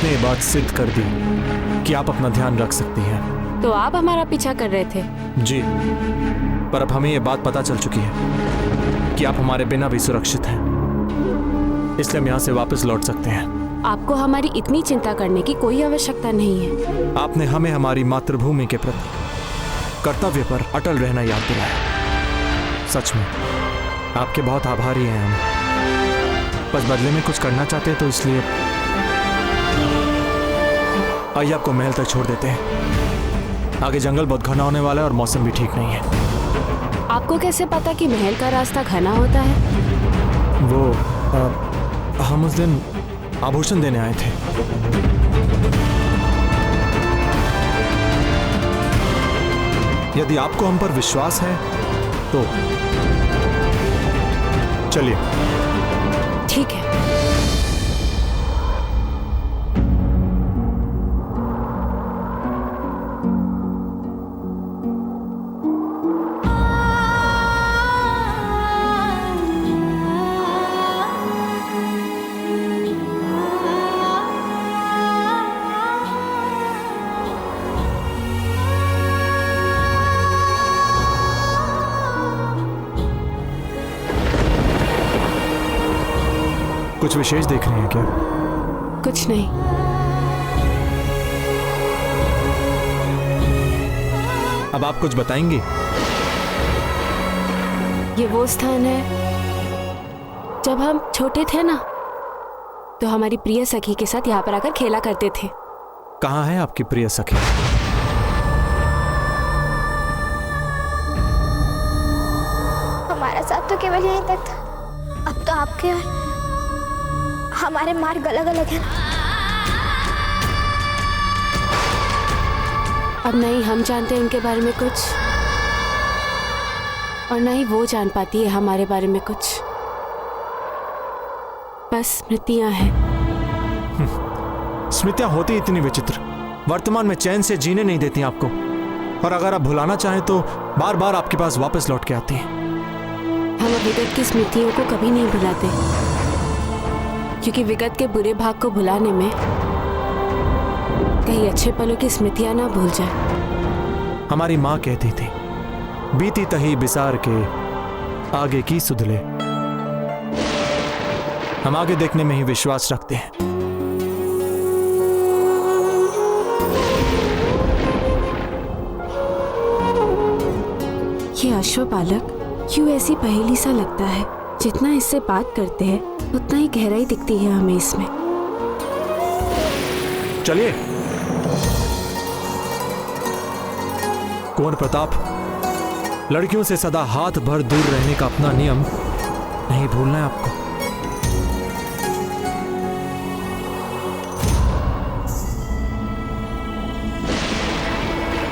आपने ये बात सिद्ध कर दी कि आप अपना ध्यान रख सकती हैं। तो आप हमारा पीछा कर रहे थे? जी, पर अब हमें ये बात पता चल चुकी है कि आप हमारे बिना भी सुरक्षित हैं, इसलिए हम यहाँ से वापस लौट सकते हैं। आपको हमारी इतनी चिंता करने की कोई आवश्यकता नहीं है। आपने हमें हमारी मातृभूमि के प्रति कर्तव्य पर अटल रहना याद दिलाया। सच में आपके बहुत आभारी हैं हम। बस बदले में कुछ करना चाहते हैं, तो इसलिए आइए आपको महल तक छोड़ देते हैं। आगे जंगल बहुत घना होने वाला है और मौसम भी ठीक नहीं है। आपको कैसे पता कि महल का रास्ता घना होता है? वो हम उस दिन आभूषण देने आए थे। यदि आपको हम पर विश्वास है तो चलिए। ठीक है। कुछ विशेष देख रहे हैं क्या? कुछ नहीं। अब आप कुछ बताएंगे? ये वो स्थान है जब हम छोटे थे ना, तो हमारी प्रिय सखी के साथ यहाँ पर आकर खेला करते थे। कहाँ है आपकी प्रिय सखी? हमारा साथ तो केवल यहीं तक था, अब तो आपके और हमारे मार्ग अलग अलग हैं। अब नहीं हम जानते हैं इनके बारे में कुछ, और ना ही वो जान पाती है हमारे बारे में कुछ। बस स्मृतियां हैं। स्मृतियां होती इतनी विचित्र, वर्तमान में चैन से जीने नहीं देती आपको, और अगर आप भुलाना चाहें तो बार बार आपके पास वापस लौट के आती हैं। हम विगत की स्मृतियों को कभी नहीं भुलाते, क्योंकि विगत के बुरे भाग को भुलाने में कहीं अच्छे पलों की स्मृतियां ना भूल जाए। हमारी माँ कहती थी, बीती तही बिसार के आगे की सुधले। हम आगे देखने में ही विश्वास रखते हैं। ये अश्वपालक क्यों ऐसी पहेली सा लगता है? जितना इससे बात करते हैं उतना ही गहराई दिखती है हमें इसमें। चलिए। कुंवर प्रताप, लड़कियों से सदा हाथ भर दूर रहने का अपना नियम नहीं भूलना है आपको।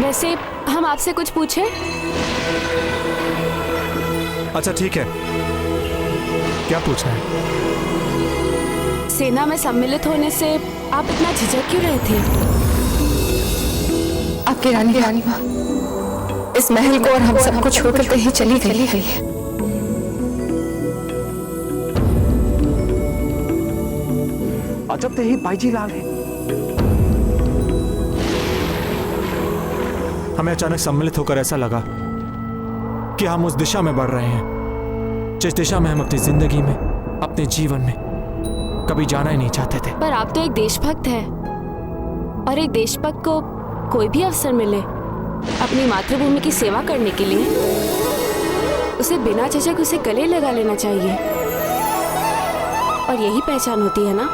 वैसे हम आपसे कुछ पूछें? अच्छा ठीक है, क्या पूछना है? सेना में सम्मिलित होने से आप इतना झिझक क्यों रहे थे? आपकी रानी माँ इस महल को और हम सबको छोड़कर कहीं चली गई है। अजब ही बाईजी लाल है। हमें अचानक सम्मिलित होकर ऐसा लगा कि हम उस दिशा में बढ़ रहे हैं जिस दिशा में हम अपनी जिंदगी में, अपने जीवन में कभी जाना ही नहीं चाहते थे। पर आप तो एक देशभक्त हैं, और एक देशभक्त को कोई भी अवसर मिले अपनी मातृभूमि की सेवा करने के लिए, उसे बिना झिझक उसे गले लगा लेना चाहिए। और यही पहचान होती है ना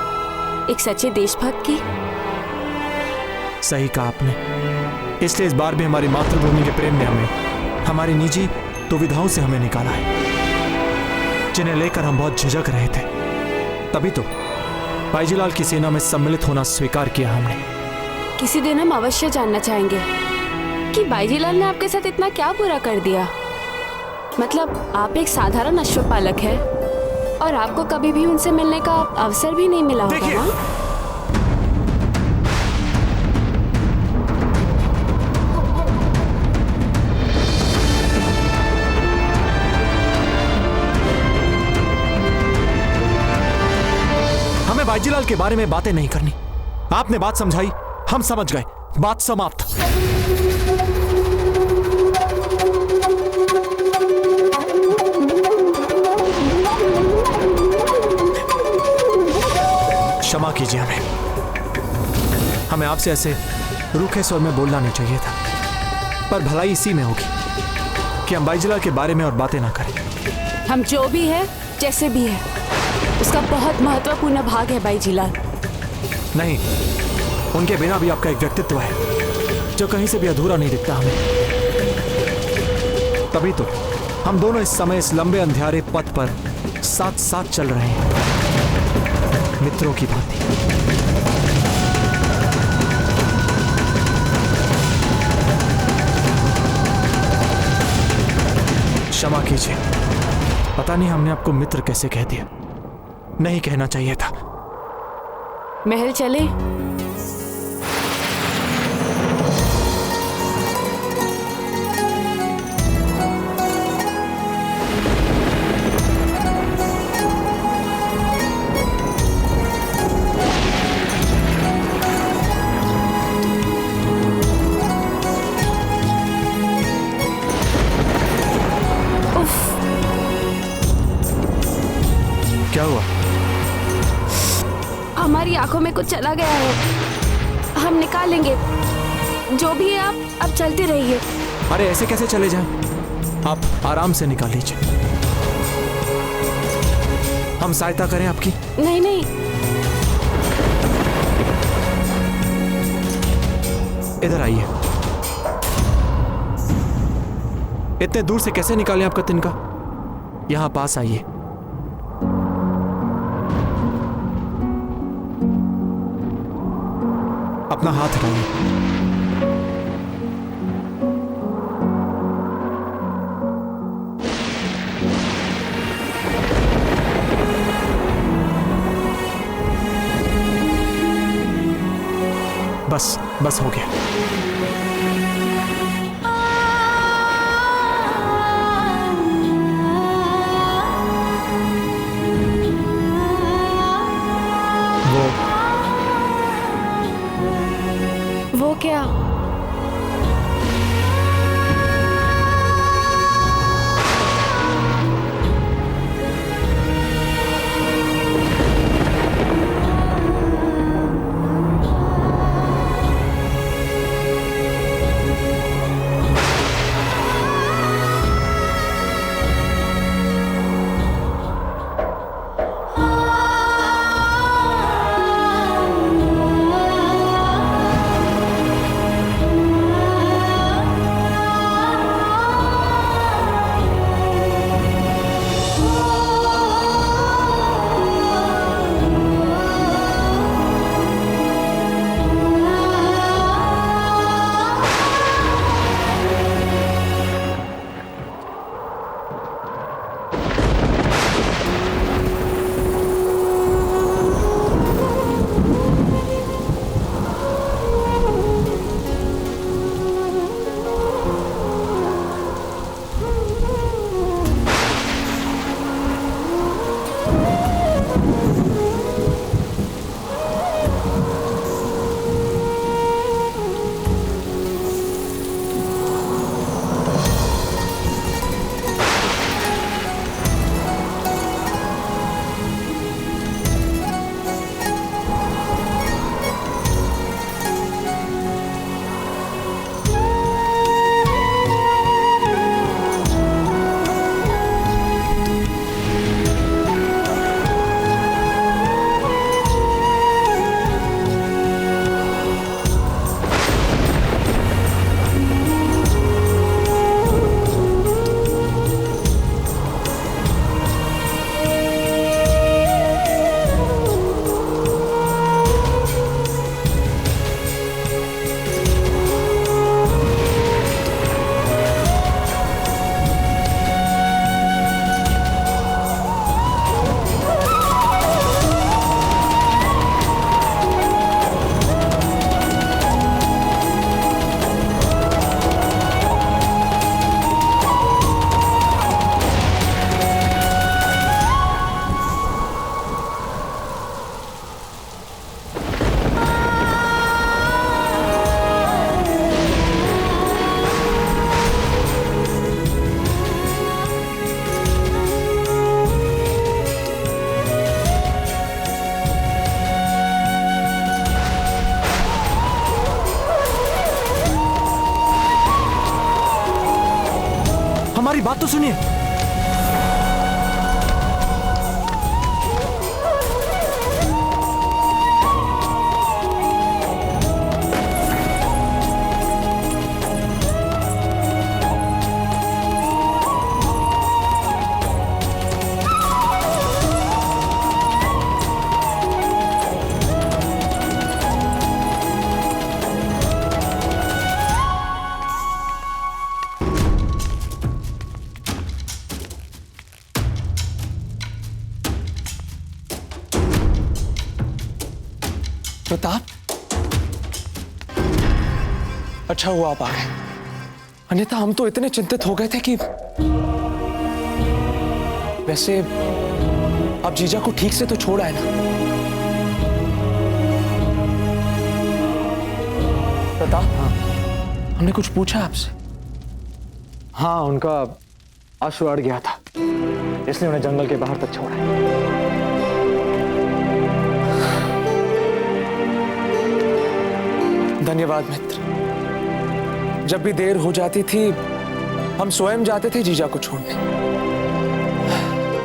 एक सच्चे देशभक्त की। सही कहा आपने। इसलिए इस बार भी हमारी मातृभूमि के प्रेम ने हमें हमारी निजी दुविधाओं से हमें निकाला है, जिन्हें लेकर हम बहुत झिझक रहे थे। तभी तो बाईजीलाल की सेना में सम्मिलित होना स्वीकार किया हमने। किसी दिन हम अवश्य जानना चाहेंगे कि बाईजीलाल ने आपके साथ इतना क्या बुरा कर दिया। मतलब आप एक साधारण अश्वपालक है और आपको कभी भी उनसे मिलने का अवसर भी नहीं मिला होगा ना? हमें बाईजीलाल के बारे में बातें नहीं करनी। आपने बात समझाई, हम समझ गए, बात समाप्त। क्षमा कीजिए, हमें आपसे ऐसे रूखे स्वर में बोलना नहीं चाहिए था, पर भलाई इसी में होगी कि हम बाईजिलाल के बारे में और बातें ना करें। हम जो भी है, जैसे भी है, उसका बहुत महत्वपूर्ण भाग है बाईजिलाल। नहीं, उनके बिना भी आपका एक व्यक्तित्व है जो कहीं से भी अधूरा नहीं दिखता हमें। तभी तो हम दोनों इस समय इस लंबे अंधियारे पथ पर साथ साथ चल रहे हैं, मित्रों की भांति। क्षमा कीजिए, पता नहीं हमने आपको मित्र कैसे कह दिया, नहीं कहना चाहिए था। महल चले? क्या हुआ? हमारी आंखों में कुछ चला गया है, हम निकालेंगे। जो भी है, आप अब चलते रहिए। अरे ऐसे कैसे चले जाएं? आप आराम से निकाल लीजिए, हम सहायता करें आपकी। नहीं नहीं, इधर आइए। इतने दूर से कैसे निकालें आपका तिनका? यहां पास आइए। अपना हाथ हटाइए। बस बस हो गया। वो क्या? हमारी बात तो सुनिए। प्रताप, अच्छा हुआ आप आ गए, अन्यथा हम तो इतने चिंतित हो गए थे कि। वैसे आप जीजा को ठीक से तो छोड़ आए ना? प्रताप, हमने कुछ पूछा आपसे? हाँ, उनका अश्व अड़ गया था, इसलिए उन्हें जंगल के बाहर तक छोड़ा। धन्यवाद मित्र। जब भी देर हो जाती थी हम स्वयं जाते थे जीजा को छोड़ने,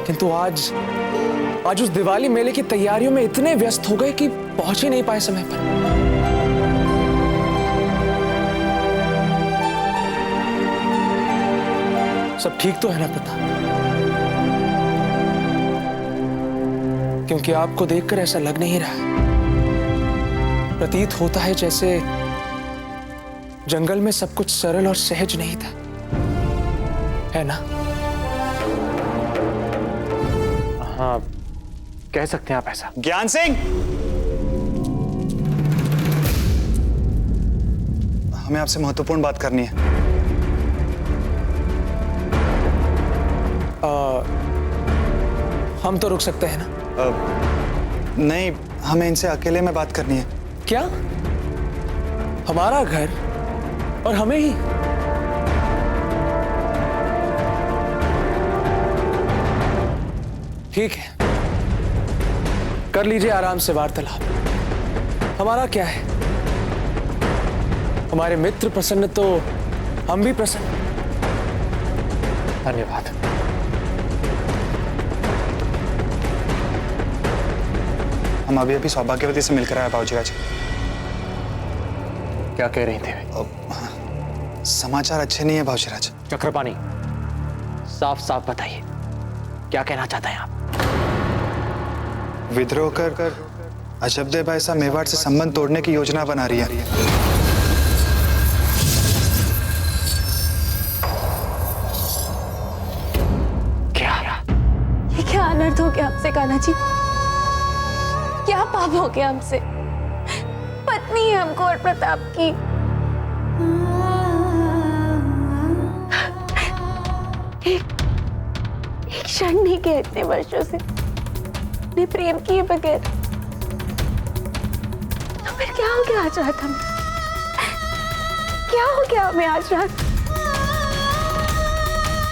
किंतु आज उस दिवाली मेले की तैयारियों में इतने व्यस्त हो गए कि पहुंच ही नहीं पाए समय पर। सब ठीक तो है ना प्रताप? क्योंकि आपको देखकर ऐसा लग नहीं रहा, प्रतीत होता है जैसे जंगल में सब कुछ सरल और सहज नहीं था, है ना? हाँ, कह सकते हैं आप ऐसा। ज्ञान सिंह, हमें आपसे महत्वपूर्ण बात करनी है। हम तो रुक सकते हैं ना? नहीं, हमें इनसे अकेले में बात करनी है। क्या? हमारा घर और हमें ही? ठीक है, कर लीजिए आराम से वार्तालाप। हमारा क्या है, हमारे मित्र प्रसन्न तो हम भी प्रसन्न। धन्यवाद। हम अभी अभी सौभाग्यवती से मिलकर आए बाबूजी राज। क्या कह रही थी? समाचार अच्छे नहीं है बाबूजी राज। चक्रपाणी, साफ साफ बताइए, क्या कहना चाहते हैं आप? विद्रोह कर अजबदेव ऐसा मेवाड़ से संबंध तोड़ने की योजना बना रही है। क्या? ये क्या अनर्थ हो गया हमसे कान्हा जी? क्या पाप हो गया हमसे? पत्नी है हमको और प्रताप की। एक क्षण नहीं गए इतने वर्षों से ने प्रेम किए बगैर। तो फिर क्या हो गया आज रात हमें? क्या हो गया हमें आज रात?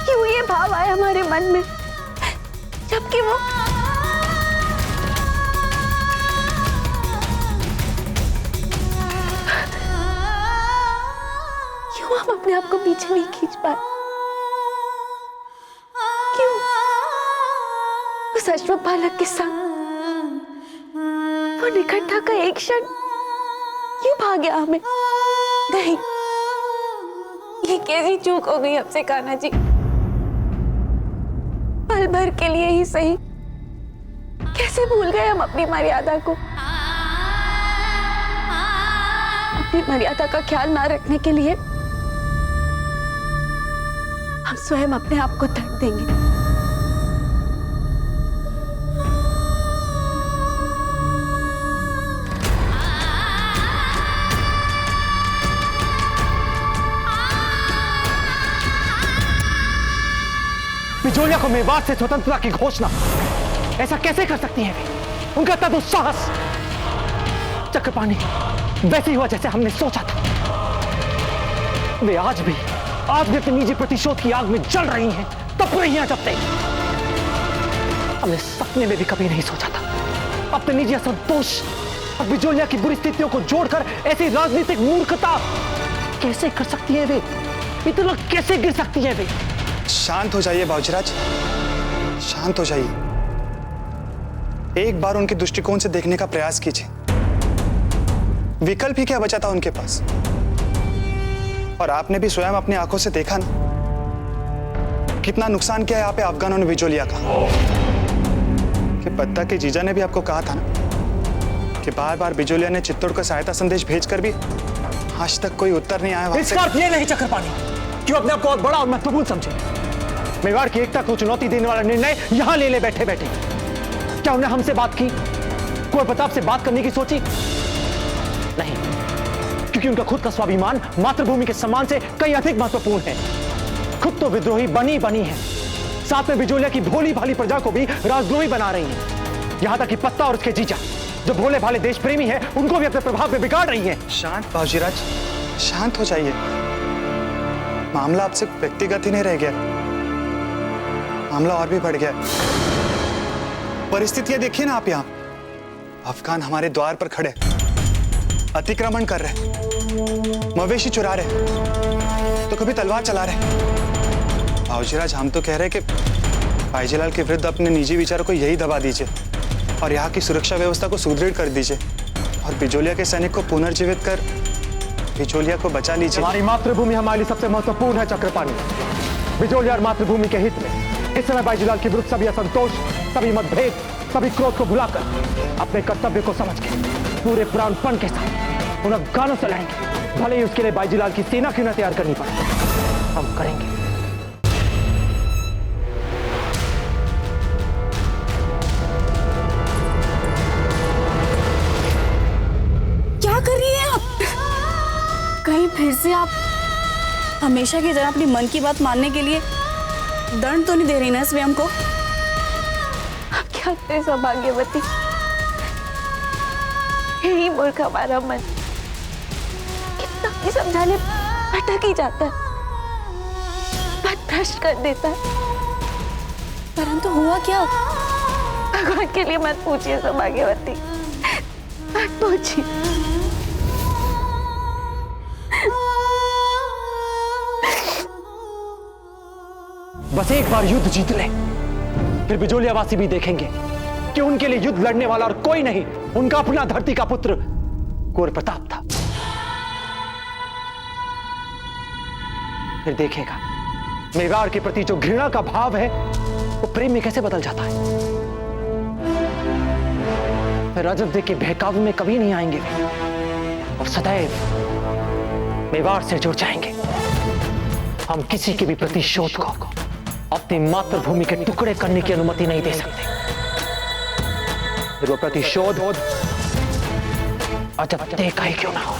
क्यों ये भाव आया हमारे मन में, जबकि वो हम अपने आप को पीछे नहीं खींच पाए? क्यों? उस अश्वपालक के संग वो निकटता का एक क्षण क्यों भाग गया हमें? नहीं, ये कैसी चूक हो गई हमसे कान्हा जी? पल भर के लिए ही सही, कैसे भूल गए हम अपनी मर्यादा को? अपनी मर्यादा का ख्याल ना रखने के लिए हम स्वयं अपने आप को दंड देंगे। बिजोलिया को मेवाड़ से स्वतंत्रता की घोषणा ऐसा कैसे कर सकती हैं वे? उनका तदुस्साहस चक्रपाणी वैसे ही हुआ जैसे हमने सोचा था। वे आज भी अपने निजी प्रतिशोध की आग में जल रही हैं, तप रही हैं जब तक। हमने सपने में भी कभी नहीं सोचा था अपने निजी असंतोष और बिजोलिया की बुरी स्थितियों को जोड़कर ऐसी राजनीतिक मूर्खता कैसे कर सकती है वे? इतना कैसे गिर सकती है वे? शांत हो जाइए बाबूजीराज, शांत हो जाइए। एक बार उनके दृष्टिकोण से देखने का प्रयास कीजिए। विकल्प ही क्या बचा था उनके पास? और आपने भी स्वयं अपनी आंखों से देखा ना कितना नुकसान किया यहाँ पे अफगानों ने बिजोलिया का। कि पत्ता के जीजा ने भी आपको कहा था ना कि बार बार बिजोलिया ने चित्तौड़ को सहायता संदेश भेजकर भी आज तक कोई उत्तर नहीं आया। इसका अर्थ ये नहीं चक्रपाणी क्यों अपने आप को और बड़ा और महत्वपूर्ण समझे। मेवाड़ की एकता को चुनौती देने वाला निर्णय यहां ले बैठे बैठे। क्या उन्हें हमसे बात की, कुंवर प्रताप से बात करने की सोची? नहीं, क्योंकि उनका खुद का स्वाभिमान मातृभूमि के सम्मान से कहीं अधिक महत्वपूर्ण है। खुद तो विद्रोही बनी है, साथ में बिजोलिया की भोली भाली प्रजा को भी राजद्रोही बना रही है। यहां तक कि पत्ता और उसके जीजा जो भोले भाले देश प्रेमी है उनको भी अपने प्रभाव में बिगाड़ रही है। शांत बाबूजीराज, शांत हो जाइए। मामला आपसे व्यक्तिगत ही नहीं रह गया, मामला और भी बढ़ गया। परिस्थितियां देखिए ना आप। यहाँ अफगान हमारे द्वार पर खड़े अतिक्रमण कर रहे, मवेशी चुरा रहे, तो कभी तलवार चला रहे। बाबूजीराज, हम तो कह रहे कि भाईजीलाल के विरुद्ध अपने निजी विचारों को यही दबा दीजिए और यहाँ की सुरक्षा व्यवस्था को सुदृढ़ कर दीजिए और बिजोलिया के सैनिक को पुनर्जीवित कर बिजोलिया को बचा लीजिए। हमारी मातृभूमि हमारे लिए सबसे महत्वपूर्ण है चक्रपाणी। बिजोलिया और मातृभूमि के हित में इस समय भाईजीलाल के विरुद्ध सभी असंतोष, सभी मतभेद, सभी क्रोध को भुलाकर अपने कर्तव्य को समझ के पूरे प्राणपण के साथ उन अफगानों से लड़ेंगे। भले ही उसके लिए भाईजीलाल की सेना क्यों न तैयार करनी पड़े, हम करेंगे। क्या कर रही हैं आप? कहीं फिर से आप हमेशा की तरह अपनी मन की बात मानने के लिए दंड तो नहीं दे रही ना स्वयं को? आप क्या थे सौभाग्यवती, यही मूर्ख हमारा मन कितना भी समझाने भटक ही जाता है, बात भ्रष्ट कर देता है। परंतु हुआ क्या? भगवान के लिए मत पूछिए सौभाग्यवती, मत पूछिए। बस एक बार युद्ध जीत ले, फिर बिजोलियावासी भी देखेंगे कि उनके लिए युद्ध लड़ने वाला और कोई नहीं, उनका अपना धरती का पुत्र कुंवर प्रताप था। फिर देखेगा मेवाड़ के प्रति जो घृणा का भाव है वो प्रेम में कैसे बदल जाता है। फिर रजत देख के बहकावे में कभी नहीं आएंगे वे, और सदैव मेवाड़ से जुड़ जाएंगे। हम किसी के भी प्रतिशोध को अपनी मातृभूमि के टुकड़े करने की अनुमति नहीं दे सकते। फिर वो प्रतिशोध अजब देखा ही क्यों ना हो।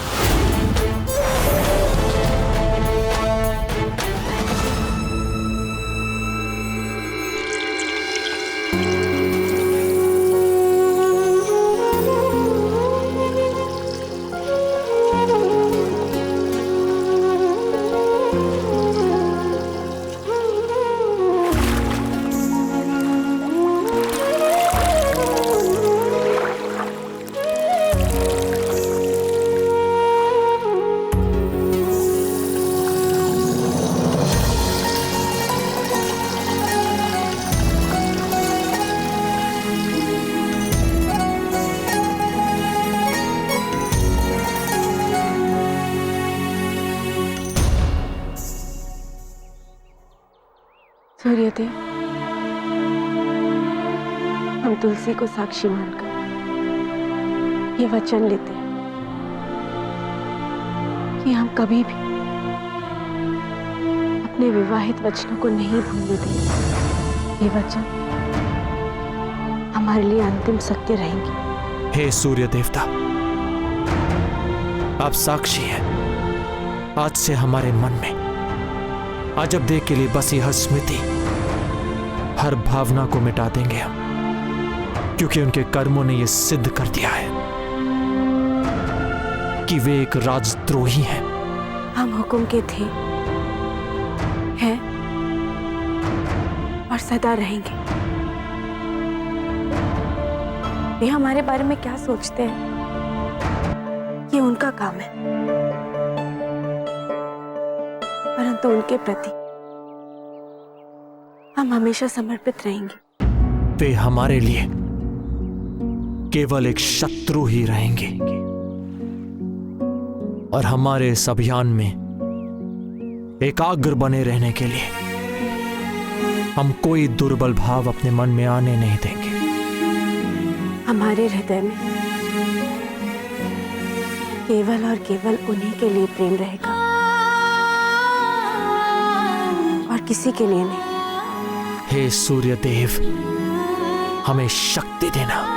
सूर्यदेव, हम तुलसी को साक्षी मानकर ये वचन लेते हैं कि हम कभी भी अपने विवाहित वचनों को नहीं भूलने देंगे। ये वचन हमारे लिए अंतिम सत्य रहेंगे। हे सूर्य देवता, आप साक्षी हैं। आज से हमारे मन में अजब देव के लिए बसी हर स्मृति, हर भावना को मिटा देंगे हम, क्योंकि उनके कर्मों ने यह सिद्ध कर दिया है कि वे एक राजद्रोही हैं। हम हुक्म के थे, हैं और सदा रहेंगे। वे हमारे बारे में क्या सोचते हैं ये उनका काम है, परंतु उनके प्रति हम हमेशा समर्पित रहेंगे। वे हमारे लिए केवल एक शत्रु ही रहेंगे और हमारे इस अभियान में एकाग्र बने रहने के लिए हम कोई दुर्बल भाव अपने मन में आने नहीं देंगे। हमारे हृदय में केवल और केवल उन्हीं के लिए प्रेम रहेगा और किसी के लिए नहीं। हे सूर्य देव, हमें शक्ति देना।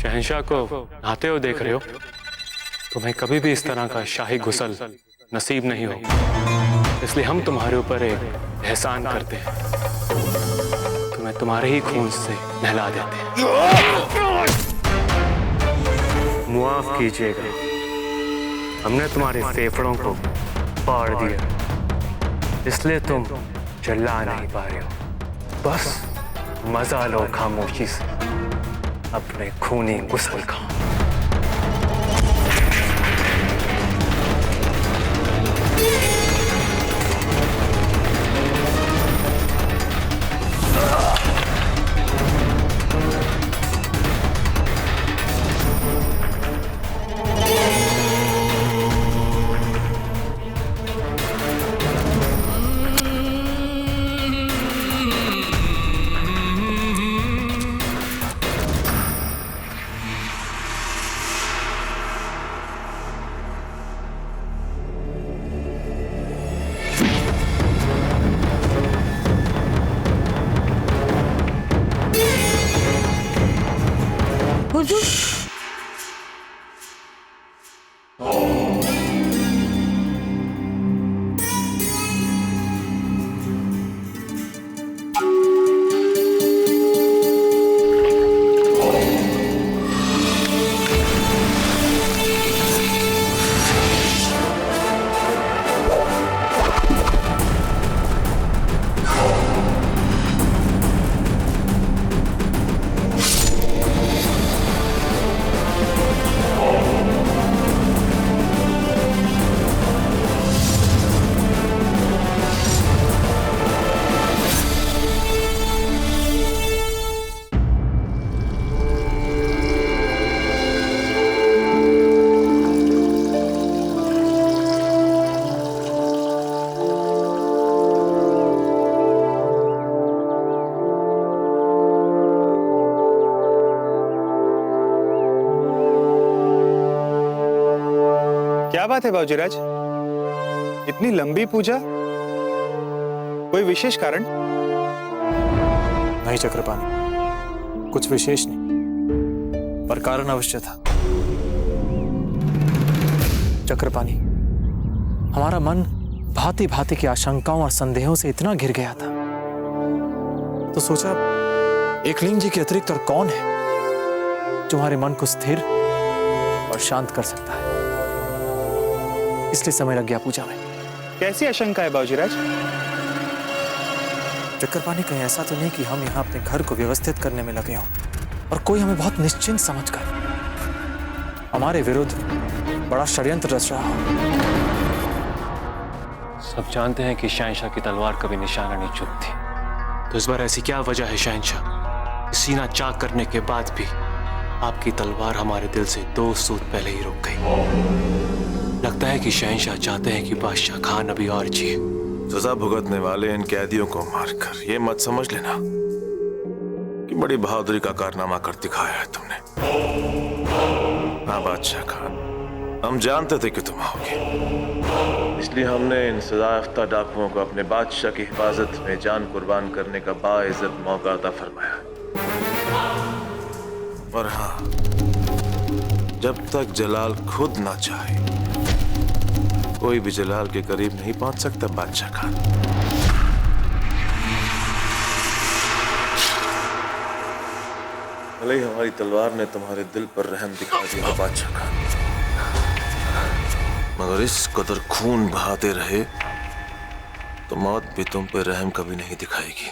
शहंशाह को नहाते हो देख रहे हो? तुम्हें कभी भी इस तरह का शाही गुसल नसीब नहीं हो, इसलिए हम तुम्हारे ऊपर एक एहसान करते हैं। तुम्हें तुम्हारे ही खून से नहला देते हैं। मुआफ कीजिएगा, हमने तुम्हारे फेफड़ों को फाड़ दिया, इसलिए तुम चिल्ला नहीं पा रहे हो। बस मजा लो खामोशी से अपने खूनी गुस्ल का। क्या बात है बाबूजीराज, इतनी लंबी पूजा, कोई विशेष कारण? नहीं चक्रपाणी, कुछ विशेष नहीं, पर कारण अवश्य था। चक्रपाणी, हमारा मन भांति भांति की आशंकाओं और संदेहों से इतना घिर गया था, तो सोचा एकलिंग जी के अतिरिक्त और कौन है जो हमारे मन को स्थिर और शांत कर सकता है। इसलिए समय लग गया पूजा में। कैसी आशंका है बाबूजीराज? चक्रपाणी, कहीं ऐसा तो नहीं कि हम यहाँ अपने घर को व्यवस्थित करने में लगे हों और कोई हमें बहुत निश्चिंत समझकर हमारे विरुद्ध बड़ा षड्यंत्र रच रहा हो? सब जानते हैं कि शहंशाह की तलवार कभी निशाना नहीं चूकती, तो इस बार ऐसी क्या वजह है शहंशाह, सीना चाक करने के बाद भी आपकी तलवार हमारे दिल से 2 सूत पहले ही रुक गई। लगता है कि शहंशाह चाहते हैं कि बादशाह खान अभी और जिए। सजा भुगतने वाले इन कैदियों को मारकर ये मत समझ लेना कि बड़ी बहादुरी का कारनामा कर दिखाया है तुमने। हाँ बादशाह खान, हम जानते थे कि तुम आओगे, इसलिए हमने इन सजायाफ्ता डाकुओं को अपने बादशाह की हिफाजत में जान कुर्बान करने का बाइज्जत मौका अता फरमाया। और हाँ, जब तक जलाल खुद ना चाहे कोई भी जलाल के करीब नहीं पहुंच सकता बादशाह खान। भले ही हमारी तलवार ने तुम्हारे दिल पर रहम दिखा दिया बादशाह खान, मगर इस कदर खून बहाते रहे तो मौत भी तुम पे रहम कभी नहीं दिखाएगी।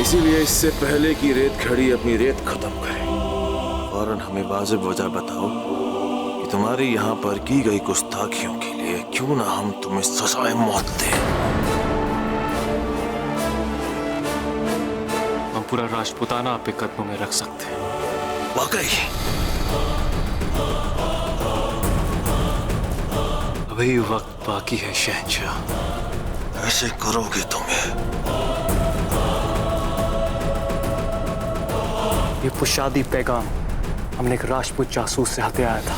इसीलिए इससे पहले कि रेत खड़ी अपनी रेत खत्म करे, फौरन हमें वाजिब वजह बताओ कि तुम्हारी यहाँ पर की गई गुस्ताखियों के लिए क्यों ना हम तुम्हें सजाए मौत दें। हम पूरा राजपूताना आपके कदमों में रख सकते हैं। वाकई अभी वक्त बाकी है शहंशाह। ऐसे करोगे तुम्हें ये पुशादी पैगाम हमने एक राजपूत जासूस से हाथे आया था।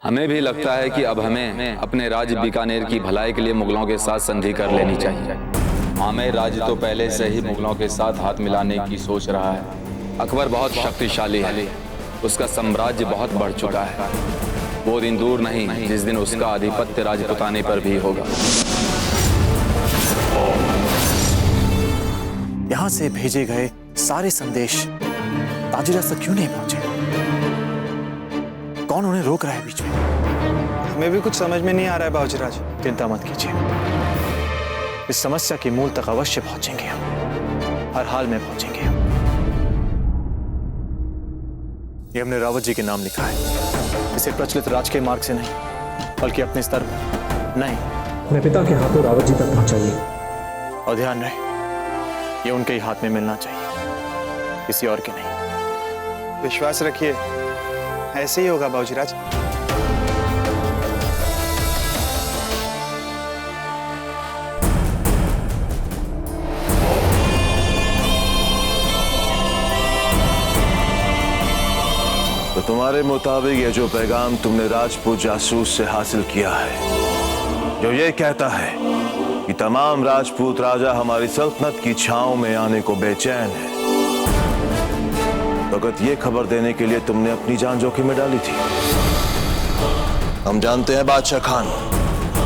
हमें भी लगता है कि अब हमें अपने राज्य बीकानेर की भलाई के लिए मुगलों के साथ संधि कर लेनी चाहिए। आमेर राज्य तो पहले से ही मुगलों के साथ हाथ मिलाने की सोच रहा है। अकबर बहुत शक्तिशाली है, उसका साम्राज्य बहुत बढ़ चुका है। वो दिन दूर नहीं जिस दिन उसका आधिपत्य राजपुताने पर भी होगा। यहां से भेजे गए सारे संदेश ताजिरास तक क्यों नहीं पहुंचे? कौन उन्हें रोक रहा है बीच में? हमें भी कुछ समझ में नहीं आ रहा है बाबूजीराज। चिंता मत कीजिए, इस समस्या के मूल तक अवश्य पहुंचेंगे हम, हर हाल में पहुंचेंगे हम। ये हमने रावत जी के नाम लिखा है, इसे प्रचलित राजकीय मार्ग से नहीं बल्कि अपने स्तर पर नहीं, अपने पिता के हाथों रावत जी तक पहुंचाइए। और ध्यान रहे ये उनके ही हाथ में मिलना चाहिए, किसी और के नहीं। विश्वास रखिए, ऐसे ही होगा बाबूजीराज। तो तुम्हारे मुताबिक ये जो पैगाम तुमने राजपूत जासूस से हासिल किया है, जो ये कहता है कि तमाम राजपूत राजा हमारी सल्तनत की छांव में आने को बेचैन है, फकत ये खबर देने के लिए तुमने अपनी जान जोखिम में डाली थी। हम जानते हैं बादशाह खान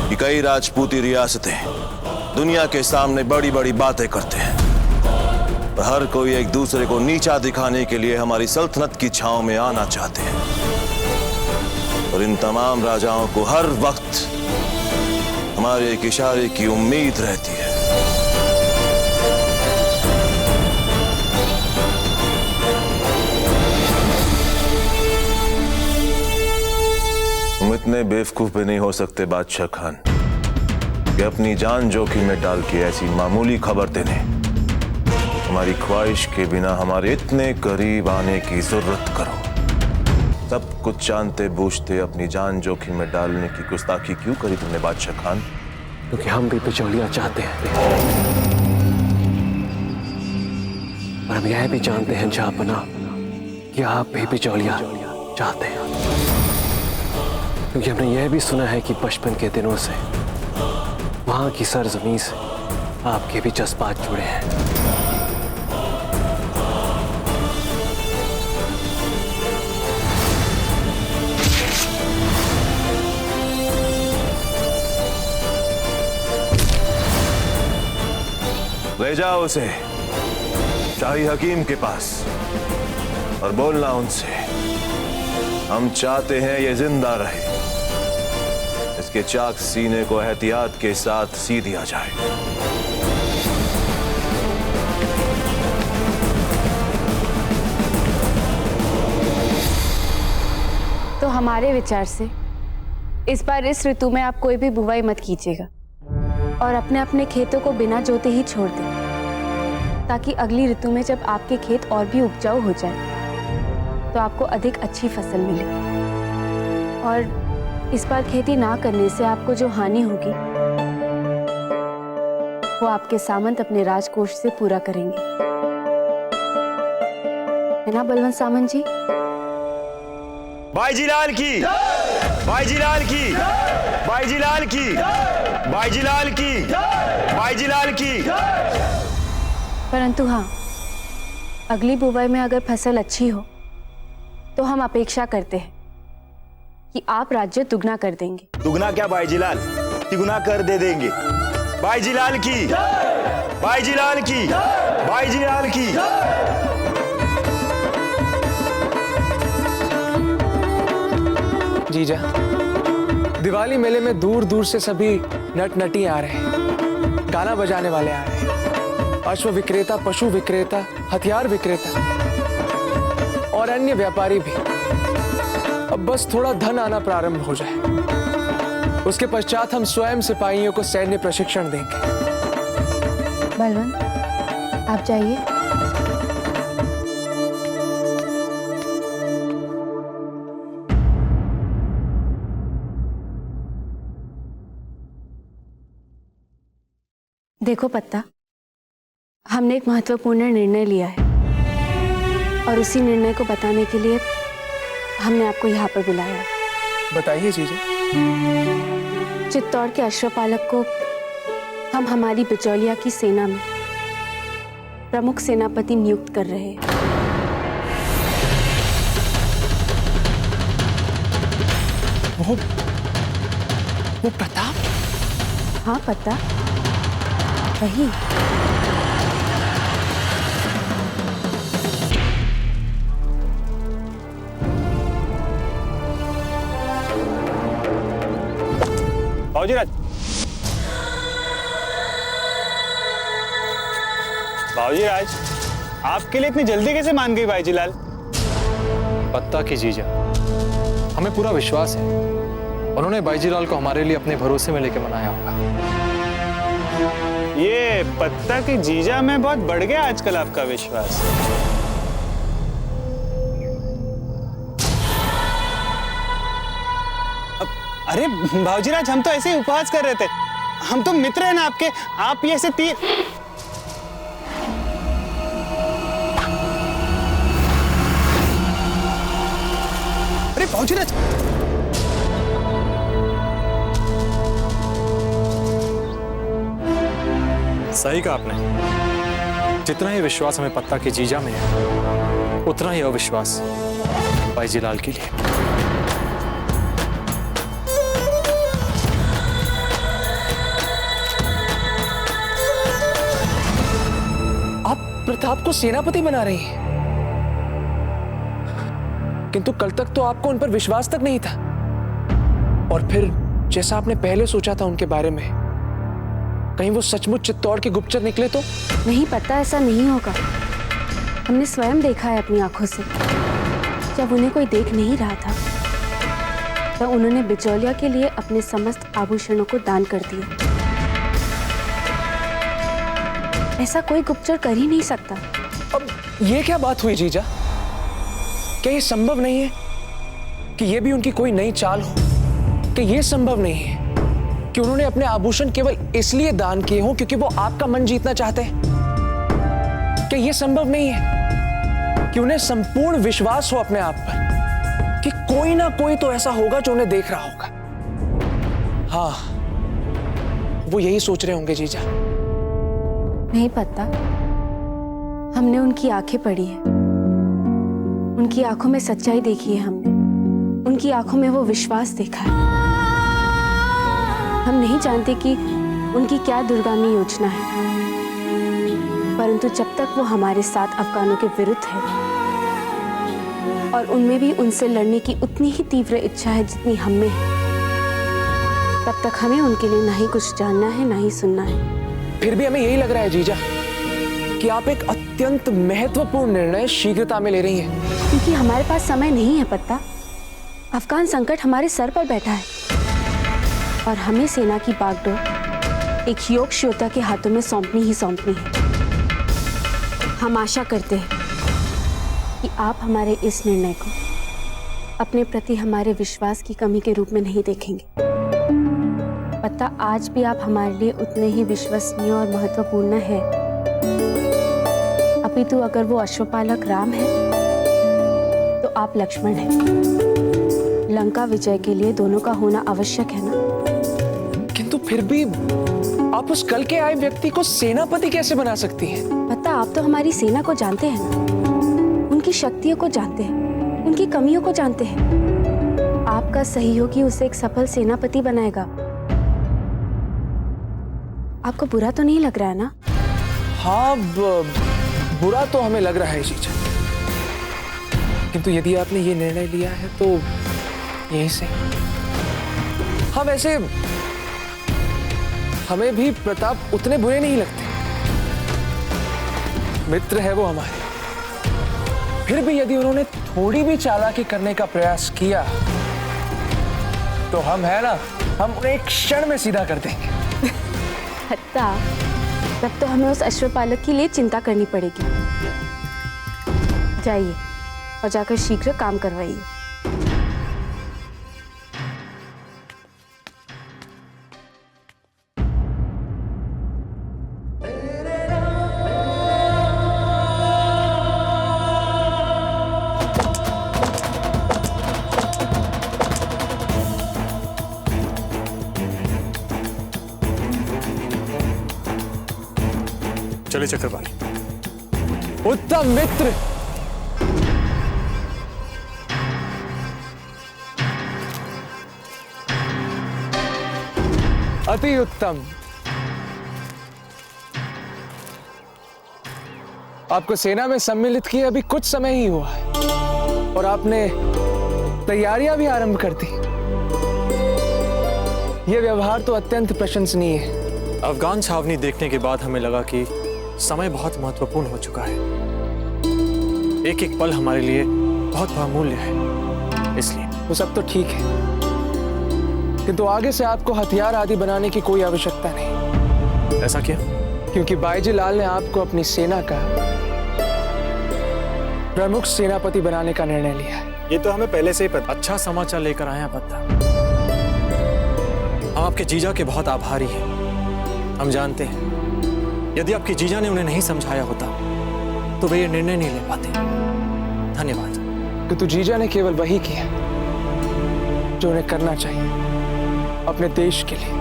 कि कई राजपूती रियासतें दुनिया के सामने बड़ी बड़ी बातें करते हैं, पर हर कोई एक दूसरे को नीचा दिखाने के लिए हमारी सल्तनत की छांव में आना चाहते हैं। और इन तमाम राजाओं को हर वक्त हमारे एक इशारे की उम्मीद रहती है। तुम इतने बेवकूफ भी नहीं हो सकते बादशाह खान कि अपनी जान जोखिम में डाल के ऐसी मामूली खबर देने, हमारी ख्वाहिश के बिना हमारे इतने करीब आने की जरूरत करो। सब कुछ जानते बूझते अपनी जान जोखिम में डालने की गुस्ताखी क्यों करी तुमने बादशाह खान? क्योंकि हम भी बिचौलियां चाहते हैं, और हम यह भी जानते हैं जहांपना कि आप भी बिचौलियां चाहते हैं, क्योंकि हमने यह भी सुना है कि बचपन के दिनों से वहां की सरजमीन से आपके भी जज्बात जुड़े हैं। ले जाओ उसे शाही हकीम के पास और बोलना उनसे, हम चाहते हैं ये जिंदा रहे, इसके चाक सीने को एहतियात के साथ सी दिया जाए। हमारे विचार से इस बार इस ऋतु में आप कोई भी बुवाई मत कीजिएगा और अपने अपने खेतों को बिना जोते ही छोड़ दें, ताकि अगली ऋतु में जब आपके खेत और भी उपजाऊ हो जाए तो आपको अधिक अच्छी फसल मिले। और इस बार खेती ना करने से आपको जो हानि होगी वो आपके सामंत अपने राजकोष से पूरा करेंगे, है ना बलवंत सामंत जी? बाईजी लाल की, बाईजी लाल की, बाईजी लाल की, बाईजी लाल की, बाईजी लाल की। परंतु हाँ, अगली बुवाई में अगर फसल अच्छी हो तो हम अपेक्षा करते हैं कि आप राज्य दुगना कर देंगे। दुगना क्या बाईजी लाल, तिगुना कर दे देंगे। बाईजी लाल की, बाईजी लाल की, बाईजी लाल की। जीजा, दिवाली मेले में दूर दूर से सभी नट नटी आ रहे हैं, गाना बजाने वाले आ रहे हैं, अश्व विक्रेता, पशु विक्रेता, हथियार विक्रेता और अन्य व्यापारी भी। अब बस थोड़ा धन आना प्रारंभ हो जाए, उसके पश्चात हम स्वयं सिपाहियों को सैन्य प्रशिक्षण देंगे। बलवंत, आप जाइए। देखो पत्ता, हमने एक महत्वपूर्ण निर्णय लिया है और उसी निर्णय को बताने के लिए हमने आपको यहाँ पर बुलाया है। बताइए जीजा। चित्तौड़ के अश्वपालक को हम हमारी बिचौलिया की सेना में प्रमुख सेनापति नियुक्त कर रहे हैं। वो प्रताप? हाँ पत्ता, वही। बाबूजीराज, बाबूजीराज, आपके लिए इतनी जल्दी कैसे मान गई बाईजी लाल? पत्ता की जीजा, हमें पूरा विश्वास है उन्होंने बाईजी लाल को हमारे लिए अपने भरोसे में लेके मनाया होगा। ये पत्ता की जीजा में बहुत बढ़ गया आजकल आपका विश्वास। अरे भाऊजीराज, हम तो ऐसे ही उपवास कर रहे थे, हम तो मित्र हैं ना आपके। आप ये ऐसे तीर। अरे भाऊजीराज, सही कहा आपने। जितना ही विश्वास हमें पत्ता की जीजा में है, उतना ही अविश्वास बाईजी लाल के लिए। आप प्रताप को सेनापति बना रही हैं, किंतु कल तक तो आपको उन पर विश्वास तक नहीं था। और फिर जैसा आपने पहले सोचा था उनके बारे में, कहीं वो सचमुच चित्तौड़ के गुप्तचर निकले तो? नहीं पता, ऐसा नहीं होगा। हमने स्वयं देखा है अपनी आंखों से। जब उन्हें कोई देख नहीं रहा था तब उन्होंने बिचौलिया के लिए अपने समस्त आभूषणों को दान कर दिया। ऐसा कोई गुप्तचर कर ही नहीं सकता। अब ये क्या बात हुई जीजा? क्या ये संभव नहीं है कि ये भी उनकी कोई नई चाल हो? कि ये संभव नहीं है कि उन्होंने अपने आभूषण केवल इसलिए दान किए हों क्योंकि वो आपका मन जीतना चाहते हैं? क्या ये संभव नहीं है कि उन्हें संपूर्ण विश्वास हो अपने आप पर कि कोई ना कोई तो ऐसा होगा जो उन्हें देख रहा होगा? हाँ, वो यही सोच रहे होंगे जीजा। नहीं पता, हमने उनकी आंखें पढ़ी है, उनकी आंखों में सच्चाई देखी है हमने, उनकी आंखों में वो विश्वास देखा है। हम नहीं जानते कि उनकी क्या दूरगामी योजना है, परंतु जब तक वो हमारे साथ अफगानों के विरुद्ध है और उनमें भी उनसे लड़ने की उतनी ही तीव्र इच्छा है जितनी हम में है, तब तक हमें उनके लिए ना ही कुछ जानना है ना ही सुनना है। फिर भी हमें यही लग रहा है जीजा कि आप एक अत्यंत महत्वपूर्ण निर्णय शीघ्रता में ले रही हैं। क्योंकि हमारे पास समय नहीं है पत्ता। अफगान संकट हमारे सर पर बैठा है और हमें सेना की बागडोर एक योग्य योद्धा के हाथों में सौंपनी ही सौंपनी है। हम आशा करते हैं कि आप हमारे इस निर्णय को अपने प्रति हमारे विश्वास की कमी के रूप में नहीं देखेंगे। पता आज भी आप हमारे लिए उतने ही विश्वसनीय और महत्वपूर्ण है। अपितु अगर वो अश्वपालक राम है तो आप लक्ष्मण हैं। लंका विजय के लिए दोनों का होना आवश्यक है ना। किंतु फिर भी आप उस कल के आए व्यक्ति को सेनापति कैसे बना सकती हैं? पता आप तो हमारी सेना को जानते हैं ना, उनकी शक्तियों को जानते हैं, उनकी कमियों को जानते हैं। आपका सहयोगी उसे एक सफल सेनापति बनाएगा। आपको बुरा तो नहीं लग रहा है ना? हाँ, बुरा तो हमें लग रहा है जीजा, किंतु यदि आपने ये निर्णय लिया है तो यहीं से। हाँ, वैसे हमें भी प्रताप उतने बुरे नहीं लगते, मित्र है वो हमारे। फिर भी यदि उन्होंने थोड़ी भी चालाकी करने का प्रयास किया तो हम है ना, हम उन्हें एक क्षण में सीधा कर देंगे। हत्ता, तब तो हमें उस अश्वपालक के लिए चिंता करनी पड़ेगी। जाइए और जाकर शीघ्र काम करवाइए। चलिए चक्रपाणी। उत्तम मित्र, अति उत्तम। आपको सेना में सम्मिलित किए अभी कुछ समय ही हुआ है और आपने तैयारियां भी आरंभ कर दी। यह व्यवहार तो अत्यंत प्रशंसनीय है। अफगान छावनी देखने के बाद हमें लगा कि समय बहुत महत्वपूर्ण हो चुका है। एक एक पल हमारे लिए बहुत बहुमूल्य है, इसलिए। वो सब तो ठीक है, किंतु आगे से आपको हथियार आदि बनाने की कोई आवश्यकता नहीं। ऐसा क्यों? क्योंकि बाईजी लाल ने आपको अपनी सेना का प्रमुख सेनापति बनाने का निर्णय लिया है। ये तो हमें पहले से ही पता। अच्छा समाचार लेकर आए हैं पता। हम आपके जीजा के बहुत आभारी हैं। हम जानते हैं यदि आपकी जीजा ने उन्हें नहीं समझाया होता तो वे ये निर्णय नहीं ले पाते। धन्यवाद। किंतु जीजा ने केवल वही किया जो उन्हें करना चाहिए अपने देश के लिए।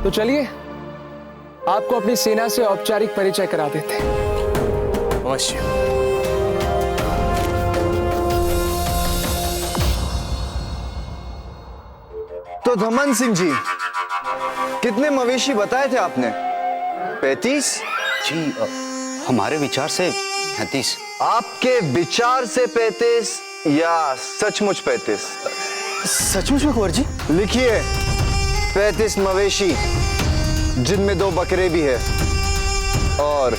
तो चलिए आपको अपनी सेना से औपचारिक परिचय करा देते हैं। अवश्य। तो धमन सिंह जी, कितने मवेशी बताए थे आपने? 35? जी, हमारे विचार से 35। आपके विचार से 35 या सचमुच 35? सचमुच में कुंवर जी। लिखिए 35 मवेशी, जिनमें 2 बकरे भी है। और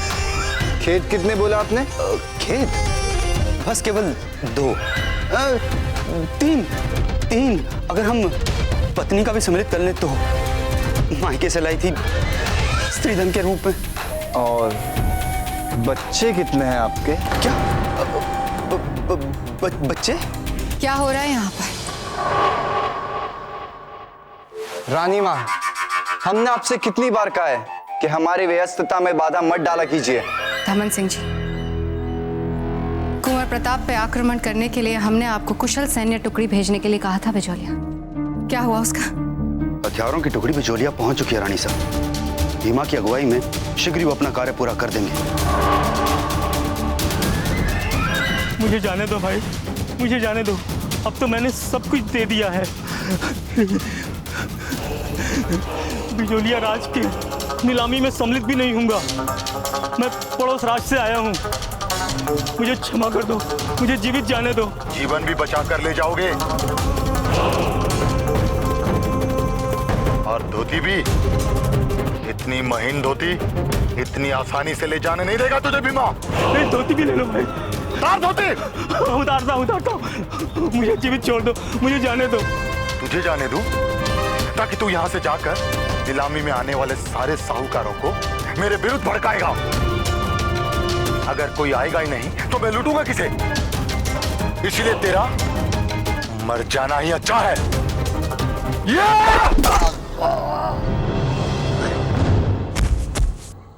खेत कितने बोला आपने? खेत बस केवल 2। 3 अगर हम पत्नी का भी सम्मिलित कर ले तो। मायके से लाई थी स्त्रीधन के रूप में। और बच्चे कितने हैं आपके? क्या बच्चे? क्या हो रहा है यहाँ पर? रानी माँ, हमने आपसे कितनी बार कहा है कि हमारी व्यस्तता में बाधा मत डाला कीजिए। धमन सिंह जी, कुंवर प्रताप पे आक्रमण करने के लिए हमने आपको कुशल सैन्य टुकड़ी भेजने के लिए कहा था बिजोलिया। क्या हुआ उसका? हथियारों की टुकड़ी बिजोलिया पहुंच चुकी है रानी साहब। भीमा की अगुवाई में शीघ्र ही वो अपना कार्य पूरा कर देंगे। मुझे जाने दो भाई, मुझे जाने दो। अब तो मैंने सब कुछ दे दिया है। बिजोलिया राज की नीलामी में सम्मिलित भी नहीं हूँगा। मैं पड़ोस राज से आया हूँ। मुझे क्षमा कर दो, मुझे जीवित जाने दो। जीवन भी बचा कर ले जाओगे और धोती भी? इतनी महीन धोती इतनी आसानी से ले जाने नहीं देगा तुझे भीमा। नहीं, धोती भी ले लो भाई, उतार धोती। उतारता हूँ। मुझे जीवित छोड़ दो, मुझे जाने दो। तुझे जाने दूं ताकि तू यहाँ से जाकर नीलामी में आने वाले सारे साहूकारों को मेरे विरुद्ध भड़काएगा। अगर कोई आएगा ही नहीं तो मैं लूटूंगा किसे? इसलिए तेरा मर जाना ही अच्छा है।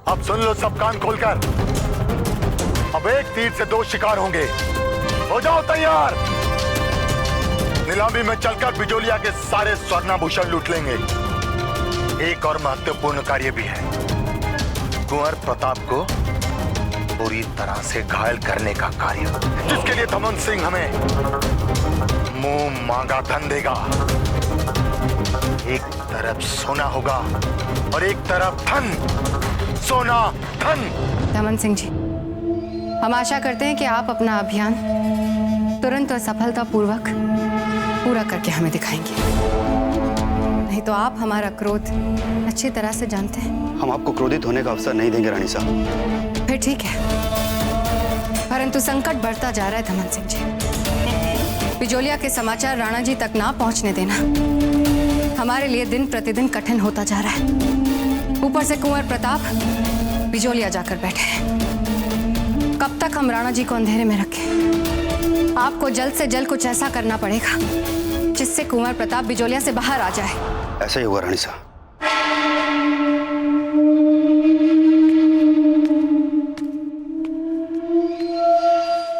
अब सुन लो सब कान खोलकर। अब एक तीर से दो शिकार होंगे। हो जाओ तैयार। नीलामी में चलकर बिजोलिया के सारे स्वर्णाभूषण लूट लेंगे। एक और महत्वपूर्ण कार्य भी है। कुंवर प्रताप को पूरी तरह से घायल करने का कार्य, जिसके लिए दमन सिंह हमें मुंह मांगा धन देगा। एक तरफ सोना होगा और एक तरफ धन। सोना धन। दमन सिंह जी, हम आशा करते हैं कि आप अपना अभियान तुरंत और सफलतापूर्वक पूरा करके हमें दिखाएंगे। नहीं तो आप हमारा क्रोध अच्छी तरह से जानते हैं। हम आपको क्रोधित होने का अवसर नहीं देंगे रानी साहब। फिर ठीक है, परंतु संकट बढ़ता जा रहा है दमन सिंह जी। बिजोलिया के समाचार राणा जी तक ना पहुंचने देना हमारे लिए दिन प्रतिदिन कठिन होता जा रहा है। ऊपर से कुंवर प्रताप बिजोलिया जाकर बैठे हैं। कब तक हम राणा जी को अंधेरे में रखें? आपको जल्द से जल्द कुछ ऐसा करना पड़ेगा जिससे कुंवर प्रताप बिजोलिया से बाहर आ जाए। ऐसा ही होगा रानी साहब।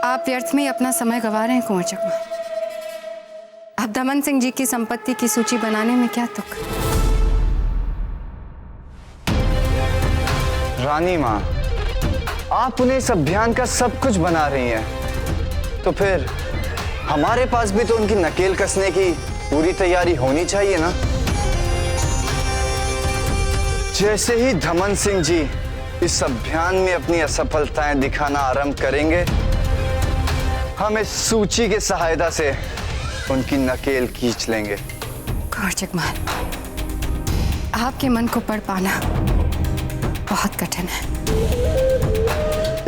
आप व्यर्थ में ही अपना समय गंवा रहे हैं कुंवर चकमा। अब दमन सिंह जी की संपत्ति की सूची बनाने में क्या तुक? रानी माँ, आप उन्हें इस अभियान का सब कुछ बना रही हैं, तो फिर हमारे पास भी तो उनकी नकेल कसने की पूरी तैयारी होनी चाहिए ना। जैसे ही दमन सिंह जी इस अभियान में अपनी असफलताएं दिखाना आरंभ करेंगे, हम इस सूची के सहायता से उनकी नकेल खींच लेंगे। कुंवर चकमा, आपके मन को पढ़ पाना बहुत कठिन है।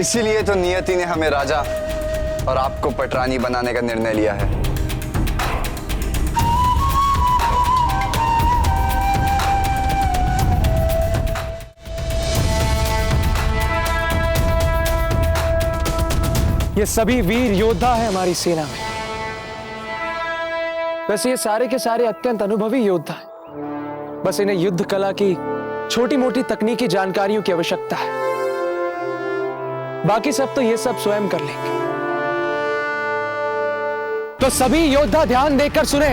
इसीलिए तो नियति ने हमें राजा और आपको पटरानी बनाने का निर्णय लिया है। ये सभी वीर योद्धा है हमारी सेना में। वैसे ये सारे के सारे अत्यंत अनुभवी योद्धा हैं। बस इन्हें युद्ध कला की छोटी मोटी तकनीकी जानकारियों की आवश्यकता है। बाकी सब तो ये सब स्वयं कर लेंगे। तो सभी योद्धा ध्यान देकर सुने।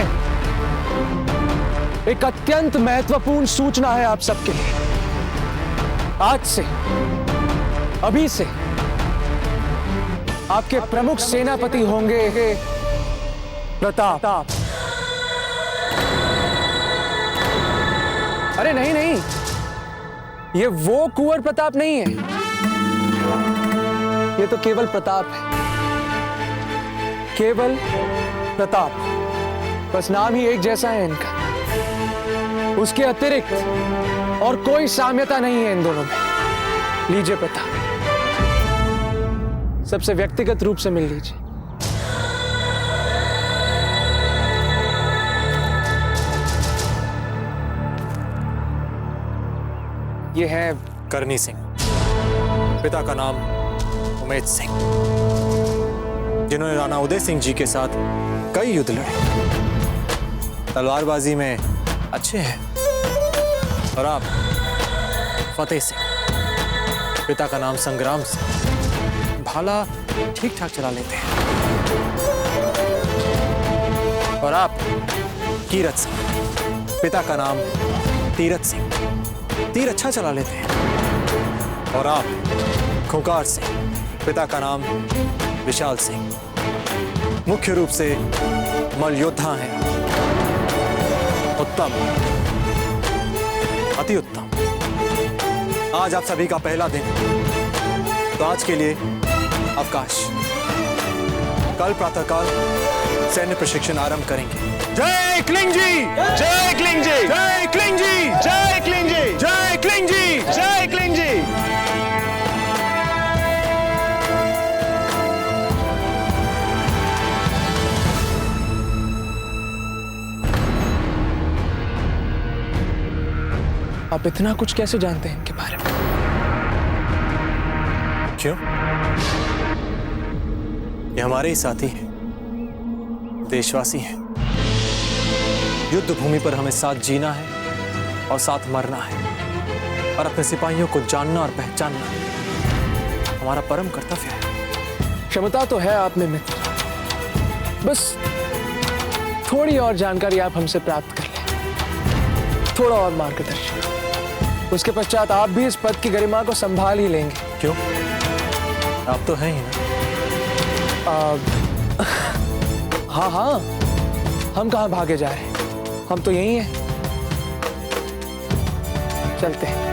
एक अत्यंत महत्वपूर्ण सूचना है आप सबके लिए। आज से, अभी से आपके प्रमुख सेनापति होंगे प्रताप। अरे नहीं नहीं, ये वो कुंवर प्रताप नहीं है। ये तो केवल प्रताप है, केवल प्रताप। बस नाम ही एक जैसा है इनका। उसके अतिरिक्त और कोई साम्यता नहीं है इन दोनों में। लीजिए प्रताप, सबसे व्यक्तिगत रूप से मिल लीजिए। ये है करनी सिंह, पिता का नाम उमेद सिंह, जिन्होंने राणा उदय सिंह जी के साथ कई युद्ध लड़े। तलवारबाजी में अच्छे हैं। और आप फतेह सिंह, पिता का नाम संग्राम सिंह, भाला ठीक ठाक चला लेते हैं। और आप कीरत सिंह, पिता का नाम तीरथ सिंह, तीर अच्छा चला लेते हैं। और आप खुंकार सिंह, पिता का नाम विशाल सिंह, मुख्य रूप से मल्ल योद्धा हैं। उत्तम, अति उत्तम। आज आप सभी का पहला दिन, तो आज के लिए अवकाश। कल प्रातःकाल सैन्य प्रशिक्षण आरंभ करेंगे। जय क्लिंग जी, जय क्लिंग जी, जय क्लिंग जी, जय क्लिंग जी, जय क्लिंग जी, जय क्लिंग जी। आप इतना कुछ कैसे जानते हैं इनके बारे में? क्यों? ये हमारे ही साथी हैं, देशवासी हैं। युद्ध भूमि पर हमें साथ जीना है और साथ मरना है, और अपने सिपाहियों को जानना और पहचानना हमारा परम कर्तव्य है। क्षमता तो है आप में मित्र, बस थोड़ी और जानकारी आप हमसे प्राप्त कर लें, थोड़ा और मार्गदर्शन। उसके पश्चात आप भी इस पद की गरिमा को संभाल ही लेंगे। क्यों? आप तो हैं ही ना। हाँ हाँ, हम कहाँ भागे जा रहे हैं, हम तो यही हैं। चलते हैं।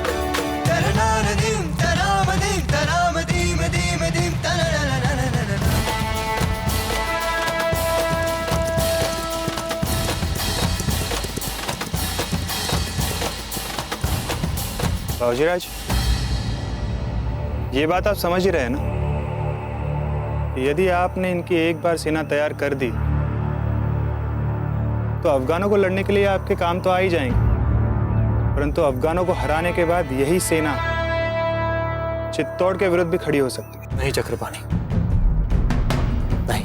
बाबूजीराज, ये बात आप समझ ही रहे हैं ना कि यदि आपने इनकी एक बार सेना तैयार कर दी तो अफगानों को लड़ने के लिए आपके काम तो आ ही जाएंगे, परंतु अफगानों को हराने के बाद यही सेना चित्तौड़ के विरुद्ध भी खड़ी हो सकती है। नहीं चक्रपाणी, नहीं,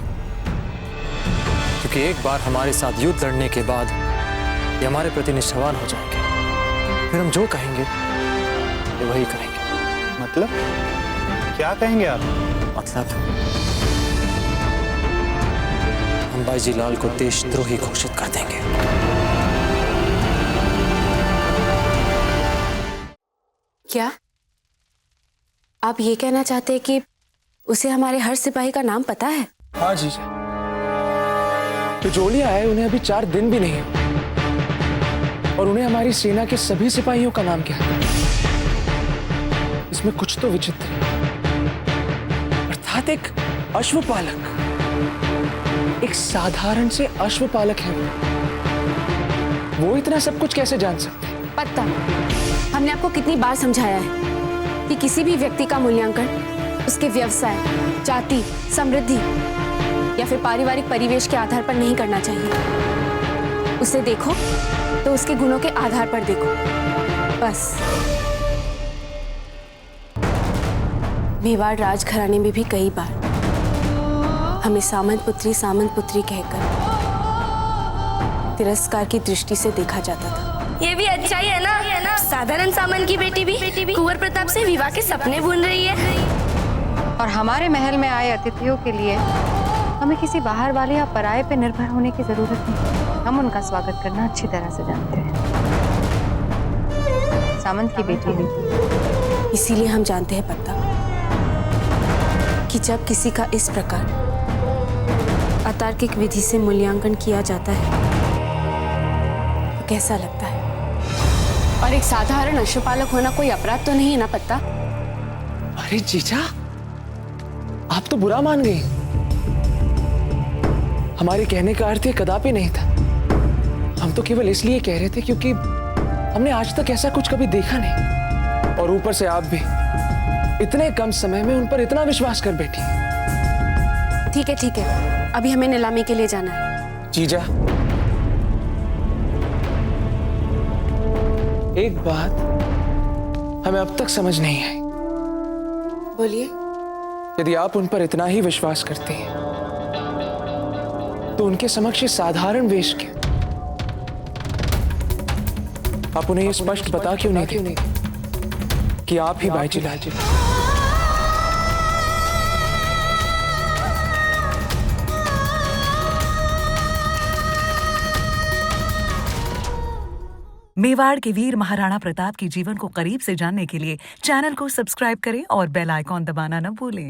क्योंकि एक बार हमारे साथ युद्ध लड़ने के बाद ये हमारे प्रति निष्ठावान हो जाएंगे। फिर हम जो कहेंगे ये वही करेंगे। मतलब क्या कहेंगे आप? मतलब हम बाईजी लाल को देशद्रोही घोषित कर देंगे। क्या आप ये कहना चाहते हैं कि उसे हमारे हर सिपाही का नाम पता है? हाँ जीजा, बिजोलिया है, उन्हें अभी 4 दिन भी नहीं है, और उन्हें हमारी सेना के सभी सिपाहियों का नाम क्या है। इसमें कुछ तो विचित्र है। अर्थात एक अश्वपालक, एक साधारण से अश्वपालक है वो इतना सब कुछ कैसे जान सकते हैं? पता, हमने आपको कितनी बार समझाया है कि किसी भी व्यक्ति का मूल्यांकन उसके व्यवसाय, जाति, समृद्धि या फिर पारिवारिक परिवेश के आधार पर नहीं करना चाहिए। उसे देखो तो उसके गुणों के आधार पर देखो, बस। मेवाड़ राजघराने में भी कई बार हमें सामंत पुत्री कहकर तिरस्कार की दृष्टि से देखा जाता था। ये भी अच्छा ही है ना, साधारण सामंत की बेटी भी कुंवर प्रताप से विवाह के सपने बुन रही है। और हमारे महल में आए अतिथियों के लिए हमें किसी बाहर वाले या पराये पे निर्भर होने की जरूरत नहीं। हम उनका स्वागत करना अच्छी तरह से जानते हैं। सामंत की बेटी भी। इसीलिए हम जानते हैं पत्ता कि जब किसी का इस प्रकार अतार्किक विधि से मूल्यांकन किया जाता है तो कैसा लगता है। और एक साधारण अश्वपालक होना कोई अपराध तो नहीं है ना पत्ता? अरे जीजा, आप तो बुरा मान गई। हमारे कहने का अर्थ ये कदापि नहीं था। हम तो केवल इसलिए कह रहे थे क्योंकि हमने आज तक ऐसा कुछ कभी देखा नहीं, और ऊपर से आप भी इतने कम समय में उन पर इतना विश्वास कर बैठी। ठीक है, अभी हमें नीलामी के लिए जाना है। जीजा, एक बात हमें अब तक समझ नहीं आई। बोलिए। यदि आप उन पर इतना ही विश्वास करते हैं तो उनके समक्ष साधारण वेश क्यों? आप उन्हें ये स्पष्ट बता क्यों नहीं देते कि आप ही बाईजी लाल जी? मेवाड़ के वीर महाराणा प्रताप के जीवन को करीब से जानने के लिए चैनल को सब्सक्राइब करें और बेल आइकॉन दबाना न भूलें।